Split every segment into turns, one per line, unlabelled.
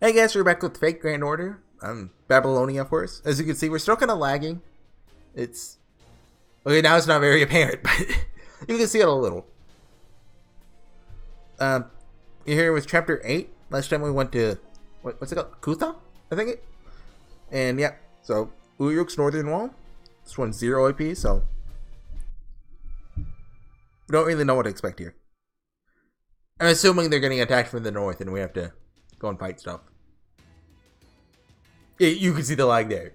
Hey guys, we're back with Fake Grand Order. Babylonia, of course. As you can see, we're still kind of lagging. Okay, now it's not very apparent, but you can see it a little. You're here with Chapter 8. Last time we went to, what's it called? Kutha? I think it? And yeah, so, Uruk's Northern Wall. This one's 0 AP, so we don't really know what to expect here. I'm assuming they're getting attacked from the north and we have to go and fight stuff. Yeah, you can see the lag there.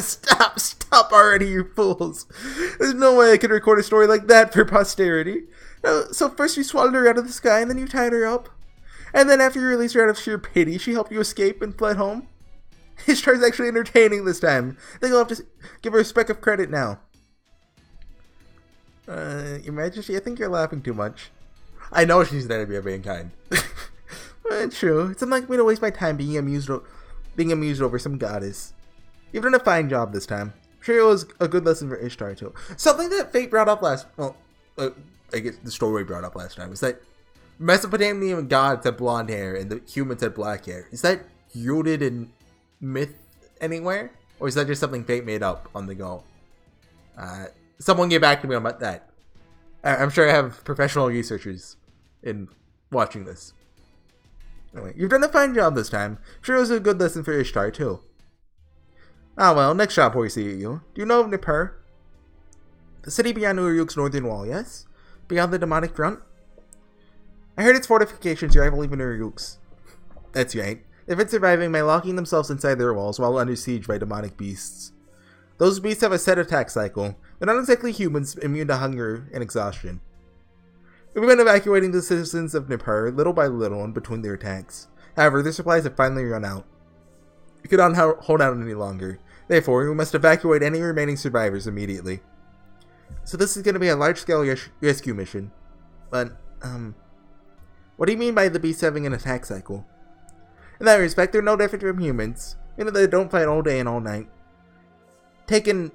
Stop already, you fools. There's no way I can record a story like that for posterity. So first you swallowed her out of the sky and then you tied her up. And then after you released her out of sheer pity, she helped you escape and fled home. Ishtar's actually entertaining this time. I think I'll have to give her a speck of credit now. Your Majesty, I think you're laughing too much. I know she's an enemy of mankind. True. It's unlike me to waste my time being amused over some goddess. You've done a fine job this time. I'm sure it was a good lesson for Ishtar too. Something that Fate brought up I guess the story brought up last time is that Mesopotamian gods had blonde hair and the humans had black hair. Is that rooted in myth anywhere? Or is that just something Fate made up on the go? Someone get back to me on that. I'm sure I have professional researchers in watching this. Anyway, you've done a fine job this time. I'm sure it was a good lesson for Ishtar too. Ah well, next job, HorseyEatYou. Do you know of Nippur? The city beyond Uruk's northern wall, yes? Beyond the demonic front? I heard its fortifications rival even Uruk's. That's right. They've been surviving by locking themselves inside their walls while under siege by demonic beasts. Those beasts have a set attack cycle. They're not exactly humans immune to hunger and exhaustion. We've been evacuating the citizens of Nippur little by little in between their attacks. However, their supplies have finally run out. We cannot hold out any longer. Therefore, we must evacuate any remaining survivors immediately. So this is going to be a large-scale rescue mission. But, what do you mean by the beasts having an attack cycle? In that respect, they're no different from humans. They don't fight all day and all night. Take an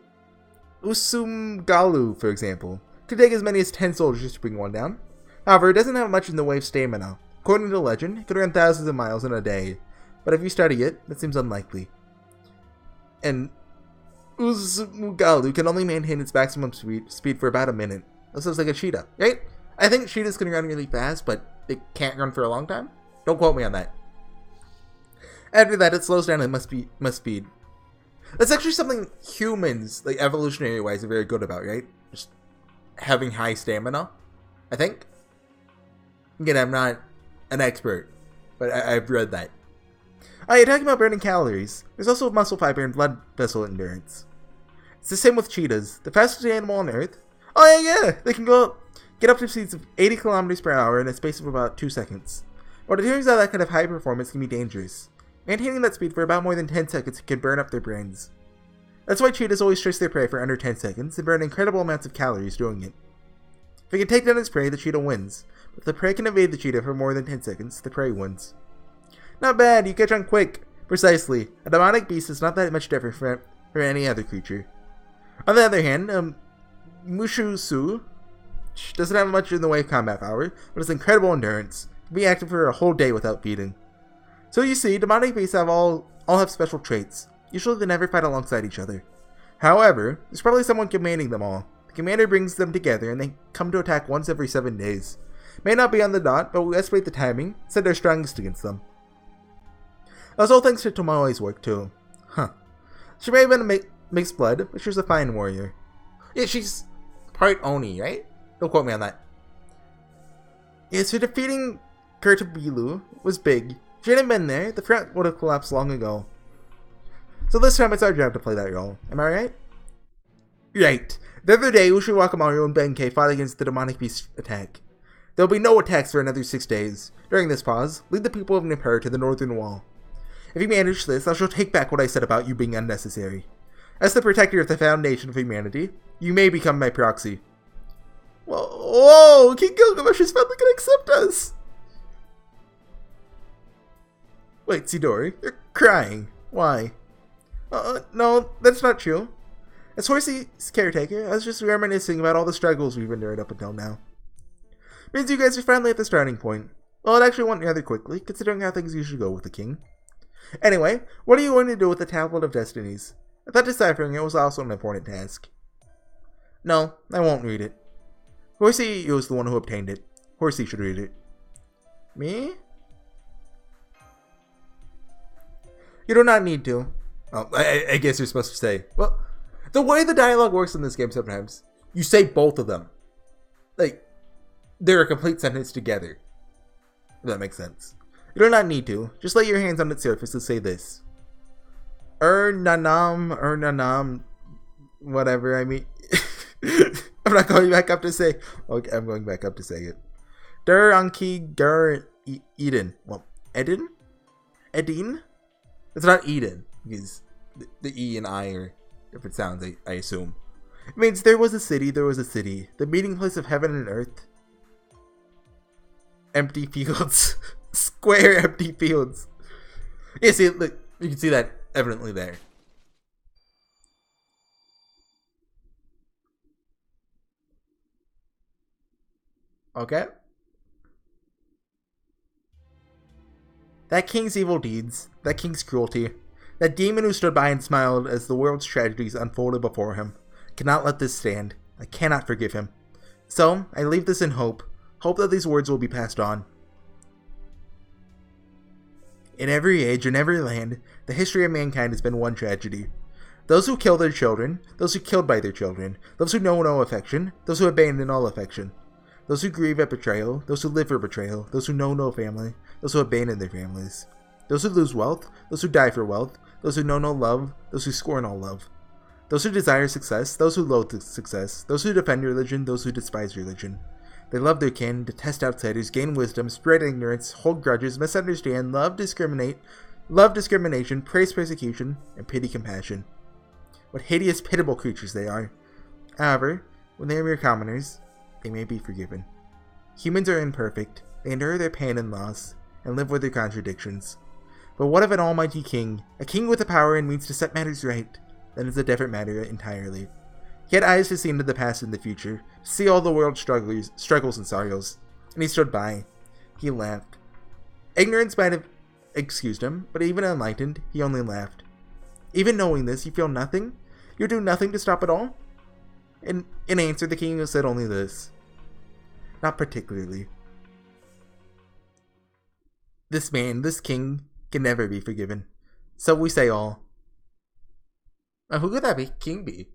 Usumgalu, for example. It could take as many as 10 soldiers to bring one down. However, it doesn't have much in the way of stamina. According to legend, it could run thousands of miles in a day. But if you study it, that seems unlikely. And Usumgalu can only maintain its maximum speed for about a minute. That sounds like a cheetah, right? I think cheetahs can run really fast, but they can't run for a long time. Don't quote me on that. After that, it slows down and must speed. That's actually something humans, like evolutionary-wise, are very good about, right? Just having high stamina, I think. Again, I'm not an expert, but I've read that. Oh, you're talking about burning calories. There's also muscle fiber and blood vessel endurance. It's the same with cheetahs, the fastest animal on Earth. Oh yeah, they can get up to speeds of 80 kilometers per hour in a space of about 2 seconds. But it turns out that kind of high performance can be dangerous. Maintaining that speed for about more than 10 seconds can burn up their brains. That's why cheetahs always chase their prey for under 10 seconds and burn incredible amounts of calories doing it. If it can take down its prey, the cheetah wins. But if the prey can evade the cheetah for more than 10 seconds, the prey wins. Not bad, you catch on quick. Precisely. A demonic beast is not that much different from any other creature. On the other hand, Mushusu doesn't have much in the way of combat power, but has incredible endurance. It can be active for a whole day without feeding. So you see, demonic beasts all have special traits. Usually they never fight alongside each other. However, there's probably someone commanding them all. The commander brings them together and they come to attack once every 7 days. May not be on the dot, but we estimate the timing, said they're strongest against them. That was all thanks to Tomoe's work too. Huh. She may have been a mixed blood, but she was a fine warrior. Yeah, she's part Oni, right? Don't quote me on that. Yeah, so defeating Kurtabilu was big. If she hadn't been there, the front would have collapsed long ago. So this time it's our job to play that role. Am I right? Right. The other day, Ushiwakamaru and Benkei fought against the demonic beast attack. There will be no attacks for another 6 days. During this pause, lead the people of Nippur to the northern wall. If you manage this, I shall take back what I said about you being unnecessary. As the protector of the foundation of humanity, you may become my proxy. Whoa! King Gilgamesh is finally gonna accept us! Wait, Sidori, you're crying. Why? No, that's not true. As Horsey's caretaker, I was just reminiscing about all the struggles we've endured up until now. Means you guys are finally at the starting point. Well, it actually went rather quickly, considering how things usually go with the king. Anyway, what are you going to do with the Tablet of Destinies? I thought deciphering it was also an important task. No, I won't read it. HorseyEatYou is the one who obtained it. Horsey should read it. Me? You do not need to. Oh, I guess you're supposed to say. Well, the way the dialogue works in this game sometimes, you say both of them. Like, they're a complete sentence together. If that makes sense. You do not need to. Just lay your hands on its surface and say this. Nanam, whatever, I mean. I'm not going back up to say. Okay, I'm going back up to say it. Der Anki Ger Eden. Well, Eden? Edin? It's not Eden. Because the E and I are different sounds, I assume. It means there was a city, the meeting place of heaven and earth. Empty fields. Square empty fields. Yeah, see, look, you can see that evidently there. Okay. That king's evil deeds, that king's cruelty, that demon who stood by and smiled as the world's tragedies unfolded before him, cannot let this stand. I cannot forgive him. So, I leave this in hope that these words will be passed on. In every age, in every land, the history of mankind has been one tragedy. Those who kill their children, those who killed by their children, those who know no affection, those who abandon all affection, those who grieve at betrayal, those who live for betrayal, those who know no family, those who abandon their families, those who lose wealth, those who die for wealth, those who know no love, those who scorn all love, those who desire success, those who loathe success, those who defend religion, those who despise religion. They love their kin, detest outsiders, gain wisdom, spread ignorance, hold grudges, misunderstand, love discrimination, praise persecution, and pity compassion. What hideous, pitiable creatures they are. However, when they are mere commoners, they may be forgiven. Humans are imperfect, they endure their pain and loss, and live with their contradictions. But what of an almighty king, a king with the power and means to set matters right? Then it's a different matter entirely. He had eyes to see into the past and the future, to see all the world's struggles and sorrows, and he stood by. He laughed. Ignorance might have excused him, but even enlightened, he only laughed. Even knowing this, you feel nothing? You do nothing to stop it all? In answer, the king said only this. Not particularly. This man, this king, can never be forgiven. So we say all. Who could that king be?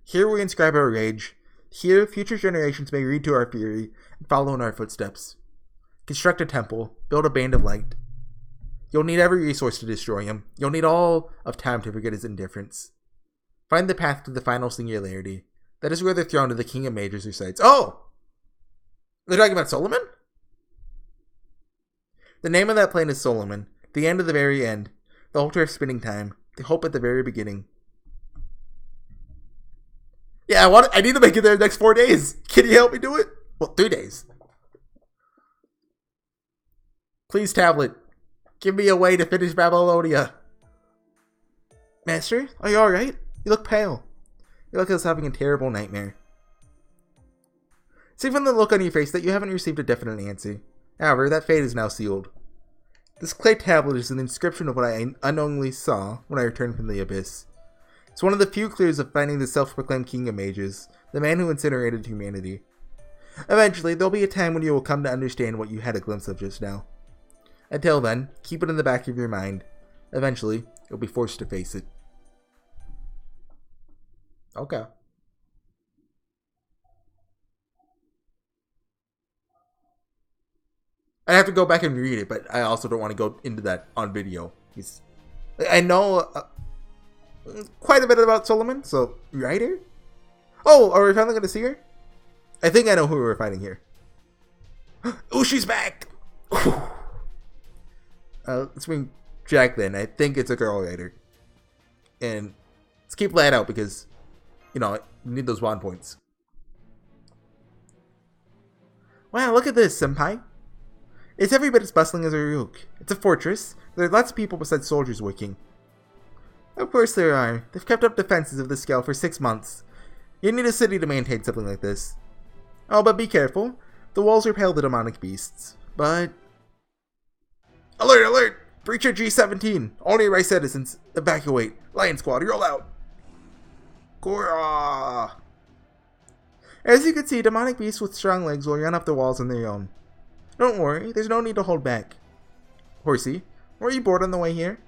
Here we inscribe our rage. Here, future generations may read to our fury and follow in our footsteps. Construct a temple. Build a band of light. You'll need every resource to destroy him. You'll need all of time to forget his indifference. Find the path to the final singularity. That is where the throne of the King of Mages resides. Oh! They're talking about Solomon? The name of that plane is Solomon. The end of the very end. The altar of spinning time. The hope at the very beginning. Yeah, I need to make it there the next 4 days. Can you help me do it? Well, 3 days. Please, tablet. Give me a way to finish Babylonia. Master, are you alright? You look pale. You look like having a terrible nightmare. See from the look on your face that you haven't received a definite answer. However, that fate is now sealed. This clay tablet is an inscription of what I unknowingly saw when I returned from the abyss. It's one of the few clues of finding the self-proclaimed King of Mages, the man who incinerated humanity. Eventually, there'll be a time when you will come to understand what you had a glimpse of just now. Until then, keep it in the back of your mind. Eventually, you'll be forced to face it. Okay. I have to go back and read it, but I also don't want to go into that on video. I know quite a bit about Solomon, so right here? Oh, are we finally going to see her? I think I know who we're fighting here. Oh, she's back! Let's bring Jack then. I think it's a girl writer. And let's keep that out because, you know, we need those bond points. Wow, look at this, senpai. It's every bit as bustling as Uruk. It's a fortress. There are lots of people besides soldiers working. Of course there are. They've kept up defenses of this scale for 6 months. You need a city to maintain something like this. Oh, but be careful. The walls repel the demonic beasts, but... Alert, alert! Breach at G17! All nearby citizens, evacuate! Lion Squad, you're all out! Korra! As you can see, demonic beasts with strong legs will run up the walls on their own. Don't worry, there's no need to hold back. Horsey, were you bored on the way here?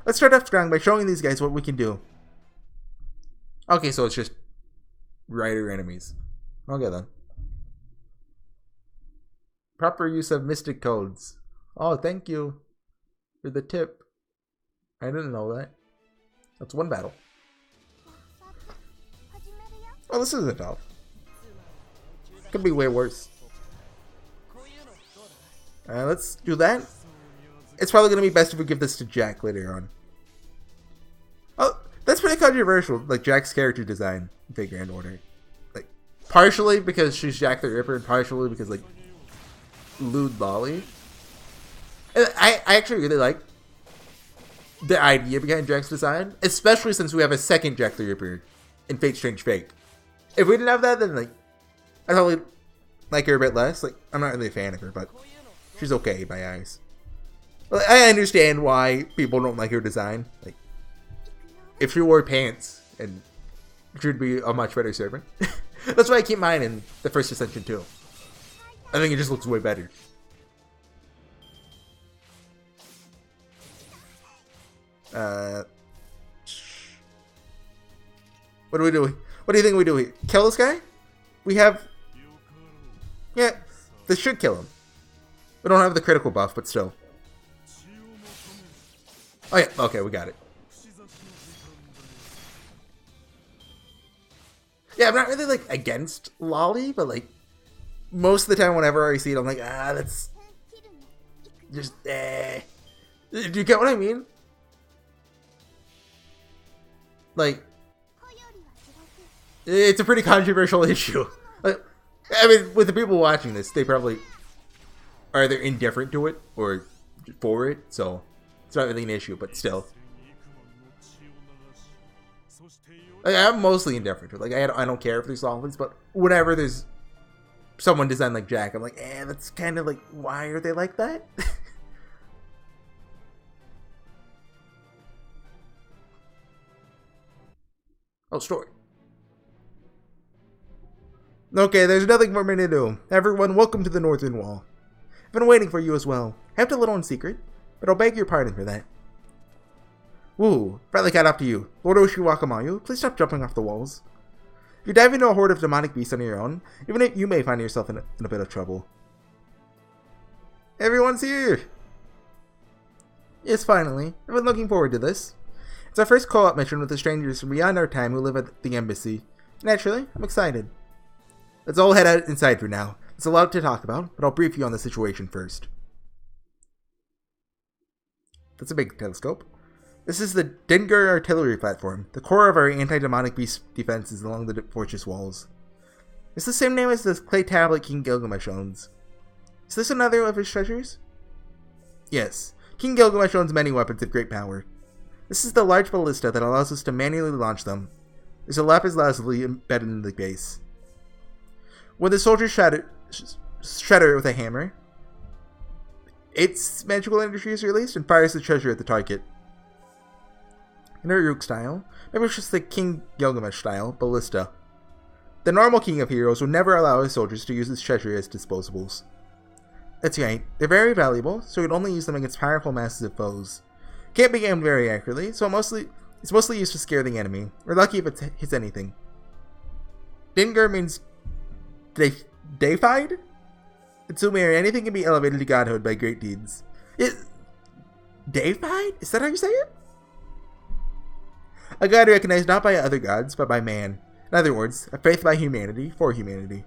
Let's start off strong by showing these guys what we can do. Okay, so it's just rider enemies. Okay then. Proper use of mystic codes. Oh, thank you for the tip. I didn't know that. That's one battle. Oh, this isn't tough. Could be way worse. Let's do that. It's probably going to be best if we give this to Jack later on. Oh, that's pretty controversial, like Jack's character design in Fate Grand Order. Like, partially because she's Jack the Ripper, and partially because, like, Lewd Lolly. And I actually really like the idea behind Jack's design, especially since we have a second Jack the Ripper in Fate Strange Fate. If we didn't have that, then, like, I'd probably like her a bit less. Like, I'm not really a fan of her, but she's okay in my eyes. Like, I understand why people don't like her design. Like, if she wore pants, and she would be a much better servant. That's why I keep mine in the first Ascension too. I think it just looks way better. What are we doing? What do you think we do here? Kill this guy? We have... Yeah, this should kill him. We don't have the critical buff, but still. Oh yeah, okay, we got it. Yeah, I'm not really, like, against Lolly, but, like, most of the time whenever I see it, I'm like, that's... just, Do you get what I mean? Like, it's a pretty controversial issue. Like, I mean, with the people watching this, they probably are either indifferent to it or for it, so it's not really an issue, but still. Like, I'm mostly indifferent to it. Like, I don't care if there's Lollies, but whenever there's someone designed like Jack, I'm like, that's kind of like, why are they like that? Oh, story. Okay, there's nothing for me to do. Everyone, welcome to the Northern Wall. I've been waiting for you as well. Kept a little in secret, but I'll beg your pardon for that. Woo, probably got up to you. Lord Oshiwakamayu, please stop jumping off the walls. If you dive into a horde of demonic beasts on your own, even if you may find yourself in a bit of trouble. Everyone's here! Yes, finally. I've been looking forward to this. It's our first co-op mission with the strangers from beyond our time who live at the embassy. Naturally, I'm excited. Let's all head out inside for now. There's a lot to talk about, but I'll brief you on the situation first. That's a big telescope. This is the Dengar artillery platform, the core of our anti-demonic beast defenses along the fortress walls. It's the same name as the clay tablet King Gilgamesh owns. Is this another of his treasures? Yes, King Gilgamesh owns many weapons of great power. This is the large ballista that allows us to manually launch them. There's a lapis lazuli embedded in the base. When the soldiers shatter it with a hammer, its magical energy is released and fires the treasure at the target. In Uruk style, maybe it's just the King Gilgamesh style, ballista. The normal King of Heroes would never allow his soldiers to use his treasure as disposables. That's right, they're very valuable, so we'd only use them against powerful masses of foes. Can't be aimed very accurately, so it's mostly used to scare the enemy. We're lucky if it hits anything. Dengar means deified? In Sumer, anything can be elevated to godhood by great deeds. Deified? Is that how you say it? A god recognized not by other gods, but by man. In other words, a faith by humanity, for humanity.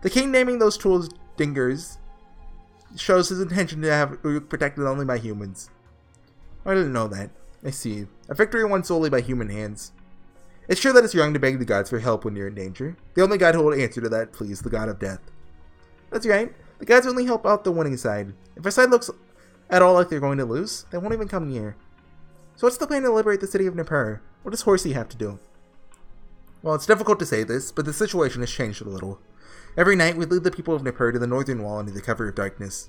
The king naming those tools Dingers shows his intention to have Uruk protected only by humans. I didn't know that. I see. A victory won solely by human hands. It's true that it's wrong to beg the gods for help when you're in danger. The only god who will answer to that plea is the god of death. That's right. The gods only help out the winning side. If a side looks at all like they're going to lose, they won't even come near. So what's the plan to liberate the city of Nippur? What does Horsey have to do? Well, it's difficult to say this, but the situation has changed a little. Every night, we'd lead the people of Nippur to the northern wall under the cover of darkness.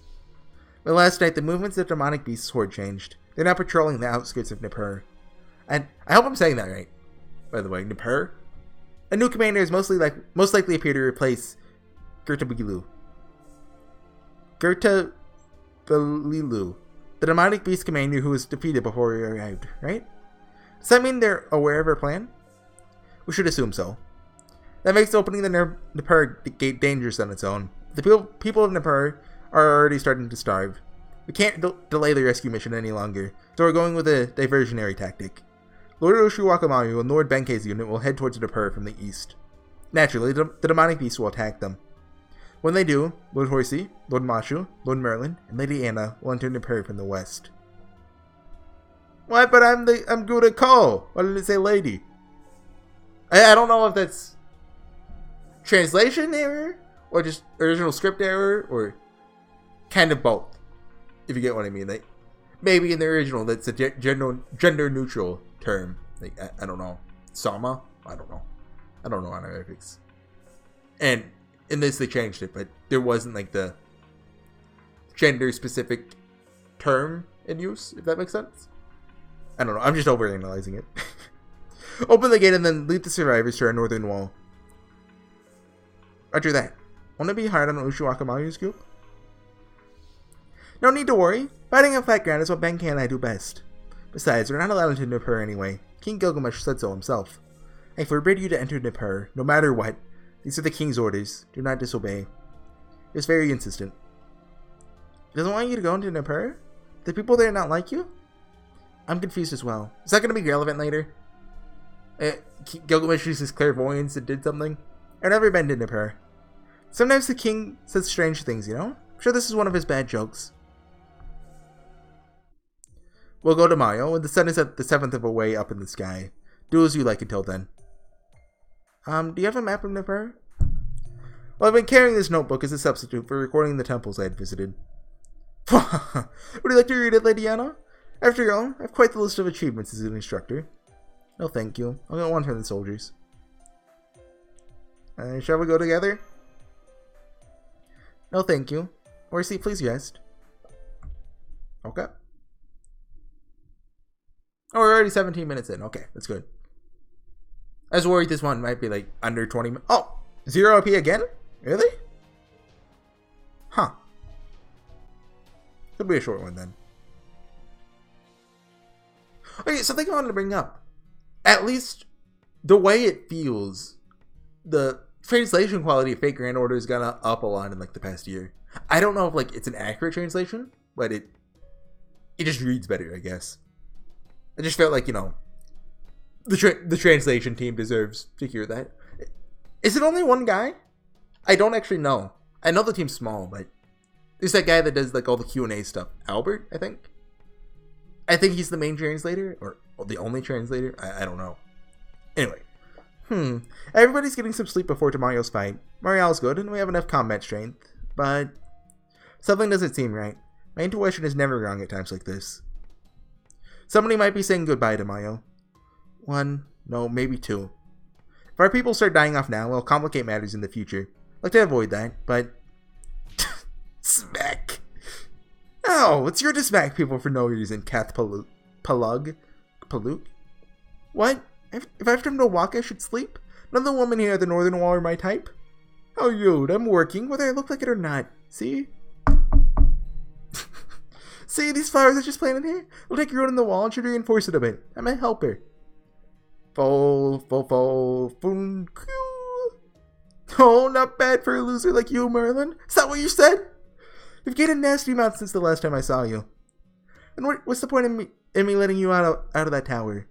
But last night, the movements of the demonic beasts horde changed. They're now patrolling the outskirts of Nippur. And I hope I'm saying that right, by the way. Nippur? A new commander is most likely appear to replace Gertabilu. Gertabilu, the demonic beast commander who was defeated before we arrived, right? Does that mean they're aware of our plan? We should assume so. That makes opening the Nippur gate dangerous on its own. The people of Nippur are already starting to starve. We can't delay the rescue mission any longer, so we're going with a diversionary tactic. Lord Ushiwakamayu and Lord Benkei's unit will head towards Nippur from the east. Naturally, the demonic beast will attack them. When they do, Lord Horsey, Lord Mashu, Lord Merlin, and Lady Anna will enter Nippur from the west. What? But I'm good at call. Why did it say lady? I don't know if that's translation error or just original script error or kind of both. If you get what I mean, like maybe in the original that's a gender neutral term. Like I don't know, Sama. I don't know honorifics. And in this they changed it, but there wasn't like the gender specific term in use. If that makes sense. I don't know. I'm just overanalyzing it. Open the gate and then lead the survivors to our northern wall. Roger that. Won't it be hard on Ushiwakamayu's group? No need to worry. Fighting on flat ground is what Benkei and I do best. Besides, we're not allowed into Nippur anyway. King Gilgamesh said so himself. I forbid you to enter Nippur, no matter what. These are the king's orders. Do not disobey. He was very insistent. He doesn't want you to go into Nippur? The people there not like you? I'm confused as well. Is that going to be relevant later? Gilgamesh used his clairvoyance and did something? I've never been to Nippur. Sometimes the king says strange things, you know? I'm sure this is one of his bad jokes. We'll go to Mayo, and the sun is at the 7th of a way up in the sky. Do as you like until then. Do you have a map of Nippur? Well, I've been carrying this notebook as a substitute for recording the temples I had visited. Would you like to read it, Lady Anna? After all, I have quite the list of achievements as an instructor. No, thank you. I'll get one from the soldiers. Shall we go together? No, thank you. Horsey, please rest. Okay. Oh, we're already 17 minutes in. Okay, that's good. I was worried this one might be like under 20 minutes. Oh, 0 RP again? Really? Huh. Could be a short one then. Okay, something I wanted to bring up. At least the way it feels, the translation quality of Fate Grand Order has gone up a lot in like the past year. I don't know if like it's an accurate translation, but it just reads better, I guess. I just felt like, you know, the translation team deserves to hear that. Is it only one guy? I don't actually know. I know the team's small, but there's that guy that does like all the Q&A stuff. Albert, I think. I think he's the main translator, or the only translator. I don't know. Anyway. Everybody's getting some sleep before tomorrow's fight. Morale's good, and we have enough combat strength. But something doesn't seem right. My intuition is never wrong at times like this. Somebody might be saying goodbye to Mayo. 1, no, maybe 2. If our people start dying off now, it'll complicate matters in the future. I'd like to avoid that, but... Smack! Oh, it's your to smack people for no reason, Kath Palug? What? If I have time to walk, I should sleep? None of the women here at the Northern Wall are my type. How rude, I'm working, whether I look like it or not. See? See, these flowers I just planted here? I'll take root in the wall and should reinforce it a bit. I'm a helper. Oh, not bad for a loser like you, Merlin. Is that what you said? You've gained a nasty amount since the last time I saw you. And what's the point in me letting you out of that tower?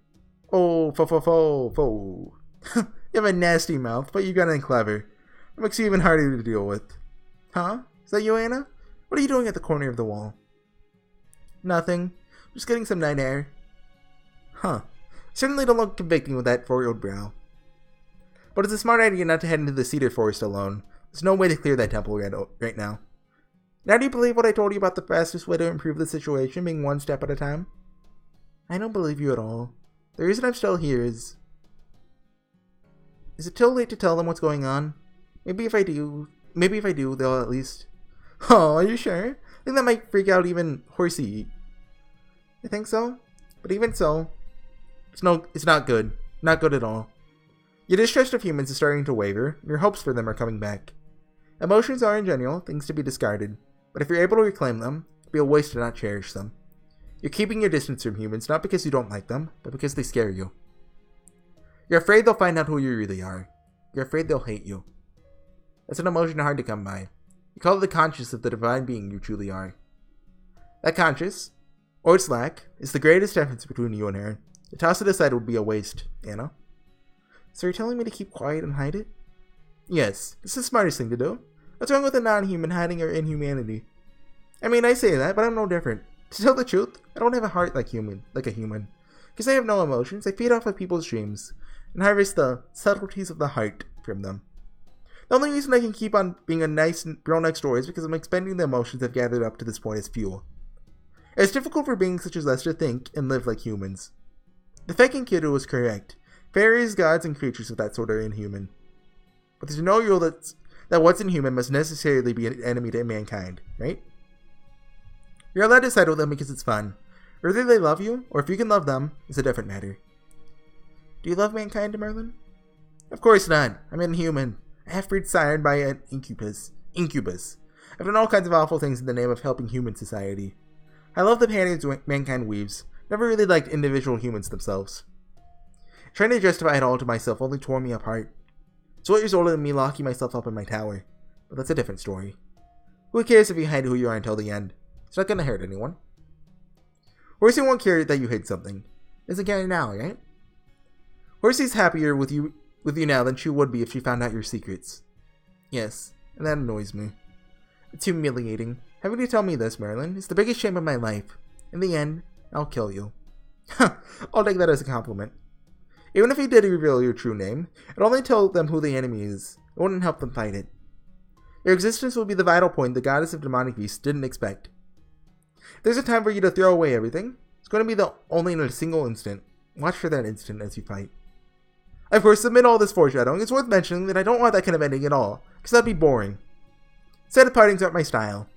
Oh, You have a nasty mouth, but you got it clever. It makes you even harder to deal with. Huh? Is that you, Anna? What are you doing at the corner of the wall? Nothing. Just getting some night air. Huh. Certainly don't look convicting with that furrowed brow. But it's a smart idea not to head into the cedar forest alone. There's no way to clear that temple right now. Now do you believe what I told you about the fastest way to improve the situation being one step at a time? I don't believe you at all. The reason I'm still here is it too late to tell them what's going on? Maybe if I do, maybe if I do, they'll at least... Oh, are you sure? I think that might freak out even Horsey. I think so? But even so, it's not good. Not good at all. Your distrust of humans is starting to waver, and your hopes for them are coming back. Emotions are, in general, things to be discarded, but if you're able to reclaim them, it'd be a waste to not cherish them. You're keeping your distance from humans not because you don't like them, but because they scare you. You're afraid they'll find out who you really are. You're afraid they'll hate you. That's an emotion hard to come by. You call it the conscience of the divine being you truly are. That conscience, or its lack, is the greatest difference between you and her. To toss it aside would be a waste, Anna. So you're telling me to keep quiet and hide it? Yes, it's the smartest thing to do. What's wrong with a non-human hiding her inhumanity? I mean, I say that, but I'm no different. To tell the truth, I don't have a heart like a human. Because I have no emotions, I feed off of people's dreams, and harvest the subtleties of the heart from them. The only reason I can keep on being a nice girl next door is because I'm expending the emotions I've gathered up to this point as fuel. It's difficult for beings such as us to think and live like humans. The faking kiddo was correct. Fairies, gods, and creatures of that sort are inhuman. But there's no rule that what's inhuman must necessarily be an enemy to mankind, right? You're allowed to side with them because it's fun. Whether they love you, or if you can love them, is a different matter. Do you love mankind, Merlin? Of course not. I'm inhuman. A half-breed sired by an incubus. I've done all kinds of awful things in the name of helping human society. I love the patterns mankind weaves. Never really liked individual humans themselves. Trying to justify it all to myself only tore me apart. It's what resulted in me locking myself up in my tower. But that's a different story. Who cares if you hide who you are until the end? It's not gonna hurt anyone. Horsey won't care that you hid something. Doesn't care now, right? Horsey's happier with you now than she would be if she found out your secrets. Yes, and that annoys me. It's humiliating. Having to tell me this, Merlin, is the biggest shame of my life. In the end, I'll kill you. I'll take that as a compliment. Even if he did reveal your true name, it'd only tell them who the enemy is. It wouldn't help them fight it. Your existence will be the vital point the goddess of demonic beasts didn't expect. If there's a time for you to throw away everything, it's going to be only in a single instant. Watch for that instant as you fight. Of course, amid all this foreshadowing, it's worth mentioning that I don't want that kind of ending at all, because that'd be boring. Set of partings aren't my style.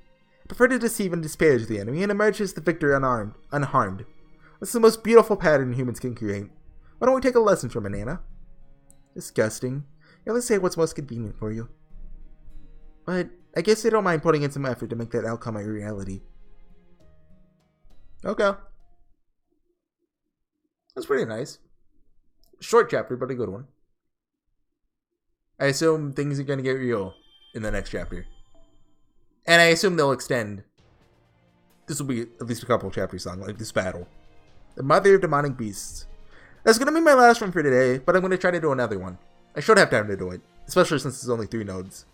I prefer to deceive and disparage the enemy and emerge as the victor unharmed. That's the most beautiful pattern humans can create. Why don't we take a lesson from it, Anna? Disgusting. You only say what's most convenient for you. But I guess I don't mind putting in some effort to make that outcome a reality. Okay. That's pretty nice. Short chapter, but a good one. I assume things are going to get real in the next chapter. And I assume they'll extend. This will be at least a couple chapters long, like this battle. The Mother of Demonic Beasts. That's going to be my last one for today, but I'm going to try to do another one. I should have time to do it, especially since there's only 3 nodes.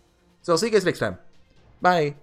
So I'll see you guys next time. Bye.